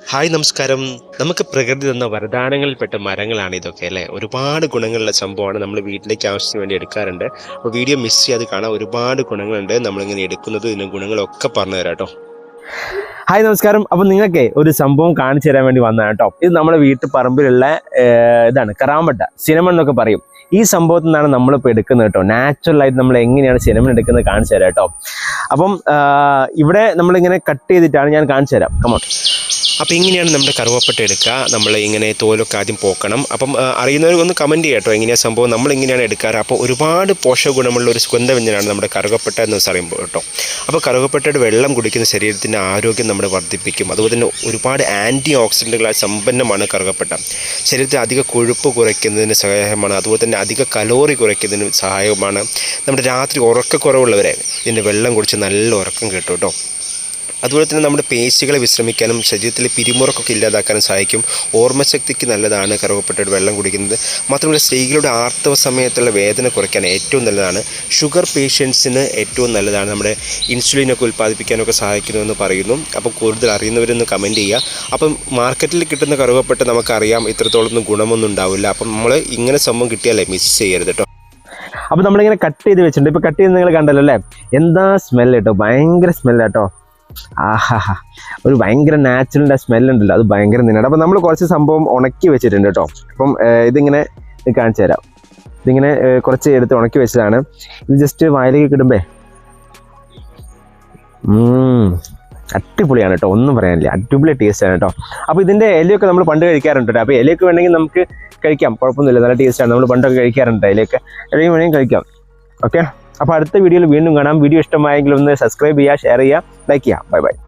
Hi നമസ്കാരം. നമുക്ക് പ്രകൃതി തന്ന വരദാനങ്ങളിൽപ്പെട്ട മരങ്ങളാണ് ഇതൊക്കെ അല്ലേ. ഒരുപാട് ഗുണങ്ങളുള്ള സംഭവമാണ്. നമ്മൾ വീട്ടിലേക്ക് ആവശ്യത്തിന് വേണ്ടി എടുക്കാറുണ്ട്. അപ്പോൾ വീഡിയോ മിസ് ചെയ്യാതെ കാണാൻ ഒരുപാട് ഗുണങ്ങളുണ്ട്. നമ്മളിങ്ങനെ എടുക്കുന്നത് ഇതിൻ്റെ ഗുണങ്ങളൊക്കെ പറഞ്ഞു തരാം കേട്ടോ. ഹായ് നമസ്കാരം. അപ്പോൾ നിങ്ങൾക്ക് ഒരു സംഭവം കാണിച്ചു തരാൻ വേണ്ടി വന്നതാണ് കേട്ടോ. ഇത് നമ്മുടെ വീട്ടു പറമ്പിലുള്ള ഇതാണ് കറാമ്പട്ട, സിനമൺ എന്നൊക്കെ പറയും. ഈ സംഭവത്തിൽ നിന്നാണ് നമ്മളിപ്പോൾ എടുക്കുന്നത് കേട്ടോ. നാച്ചുറലായിട്ട് നമ്മൾ എങ്ങനെയാണ് സിനമൺ എടുക്കുന്നത് കാണിച്ചു തരാം കേട്ടോ. അപ്പം ഇവിടെ നമ്മളിങ്ങനെ കട്ട് ചെയ്തിട്ടാണ് ഞാൻ കാണിച്ചു തരാം. കമോൺ. അപ്പോൾ ഇങ്ങനെയാണ് നമ്മുടെ കറുവപ്പട്ട എടുക്കുക. നമ്മൾ ഇങ്ങനെ തോലൊക്കെ ആദ്യം പോക്കണം. അപ്പം അറിയുന്നവർക്കൊന്ന് കമൻറ്റ് ചെയ്യാം കേട്ടോ, എങ്ങനെയാണ് സംഭവം. നമ്മളിങ്ങനെയാണ് എടുക്കാറ്. അപ്പോൾ ഒരുപാട് പോഷക ഗുണമുള്ള ഒരു സുഗന്ധവ്യഞ്ജനമാണ് നമ്മുടെ കറുവപ്പട്ട എന്ന് പറയുമ്പോൾ കേട്ടോ. അപ്പോൾ കറുവപ്പട്ടയുടെ വെള്ളം കുടിക്കുന്ന ശരീരത്തിൻ്റെ ആരോഗ്യം നമ്മുടെ വർദ്ധിപ്പിക്കും. അതുപോലെ തന്നെ ഒരുപാട് ആൻറ്റി ഓക്സിഡൻറ്റുകളാൽ സമ്പന്നമാണ് കറുവപ്പട്ട. ശരീരത്തിൽ അധിക കൊഴുപ്പ് കുറയ്ക്കുന്നതിന് സഹായകമാണ്. അതുപോലെ തന്നെ അധിക കലോറി കുറയ്ക്കുന്നതിന് സഹായകമാണ്. നമ്മുടെ രാത്രി ഉറക്കക്കുറവുള്ളവരെ ഇതിൻ്റെ വെള്ളം കുടിച്ച് നല്ല ഉറക്കം കിട്ടും കേട്ടോ. അതുപോലെ തന്നെ നമ്മുടെ പേശികളെ വിശ്രമിക്കാനും ശരീരത്തിലെ പിരിമുറുക്കൊക്കെ ഇല്ലാതാക്കാനും സഹായിക്കും. ഓർമ്മശക്തിക്ക് നല്ലതാണ് കറുവപ്പട്ടയുടെ വെള്ളം കുടിക്കുന്നത്. മാത്രമല്ല സ്ത്രീകളുടെ ആർത്തവ സമയത്തുള്ള വേദന കുറയ്ക്കാൻ ഏറ്റവും നല്ലതാണ്. ഷുഗർ പേഷ്യൻസിന് ഏറ്റവും നല്ലതാണ്. നമ്മുടെ ഇൻസുലിനൊക്കെ ഉൽപ്പാദിപ്പിക്കാനൊക്കെ സഹായിക്കുന്നുവെന്ന് പറയുന്നു. അപ്പോൾ കൂടുതൽ അറിയുന്നവരൊന്ന് കമൻറ്റ് ചെയ്യുക. അപ്പം മാർക്കറ്റിൽ കിട്ടുന്ന കറുവപ്പട്ട നമുക്കറിയാം ഇത്രത്തോളൊന്നും ഗുണമൊന്നും ഉണ്ടാവില്ല. അപ്പം നമ്മൾ ഇങ്ങനെ സംഭവം കിട്ടിയാലേ മിസ് ചെയ്യരുത് കേട്ടോ. അപ്പോൾ നമ്മളിങ്ങനെ കട്ട് ചെയ്ത് വെച്ചിട്ടുണ്ട്. ഇപ്പോൾ കട്ട് ചെയ്ത് നിങ്ങൾ കണ്ടല്ലോ അല്ലേ, എന്താ സ്മെല്ല് കേട്ടോ, ഭയങ്കര സ്മെല്ല് കേട്ടോ. ആഹാ, ഒരു ഭയങ്കര നാച്ചുറലിൻ്റെ സ്മെല്ലുണ്ടല്ലോ, അത് ഭയങ്കര നിന്നാണ്. അപ്പോൾ നമ്മൾ കുറച്ച് സംഭവം ഉണക്കി വെച്ചിട്ടുണ്ട് കേട്ടോ. അപ്പം ഇതിങ്ങനെ കാണിച്ചു തരാം. ഇതിങ്ങനെ കുറച്ച് എടുത്ത് ഉണക്കി വെച്ചതാണ്. ഇത് ജസ്റ്റ് വായിലേക്ക് ഇടുമ്പേ അടിപൊളിയാണ് കേട്ടോ, ഒന്നും പറയാനില്ല, അടിപൊളി ടേസ്റ്റാണ് കേട്ടോ. അപ്പോൾ ഇതിൻ്റെ ഇലയൊക്കെ നമ്മൾ പണ്ട് കഴിക്കാറുണ്ട്. അപ്പോൾ ഇലയൊക്കെ വേണമെങ്കിൽ നമുക്ക് കഴിക്കാം, കുഴപ്പമൊന്നുമില്ല, നല്ല ടേസ്റ്റാണ്. നമ്മൾ പണ്ടൊക്കെ കഴിക്കാറുണ്ട്, ഇലയൊക്കെ ഇലയും വേണമെങ്കിൽ കഴിക്കാം. ഓക്കെ, അപ്പോൾ അടുത്ത വീഡിയോയിൽ വീണ്ടും കാണാം. വീഡിയോ ഇഷ്ടമായെങ്കിൽ ഒന്ന് സബ്സ്ക്രൈബ് ചെയ്യുക, ഷെയർ ചെയ്യുക, ലൈക്ക് ചെയ്യുക. Bye bye.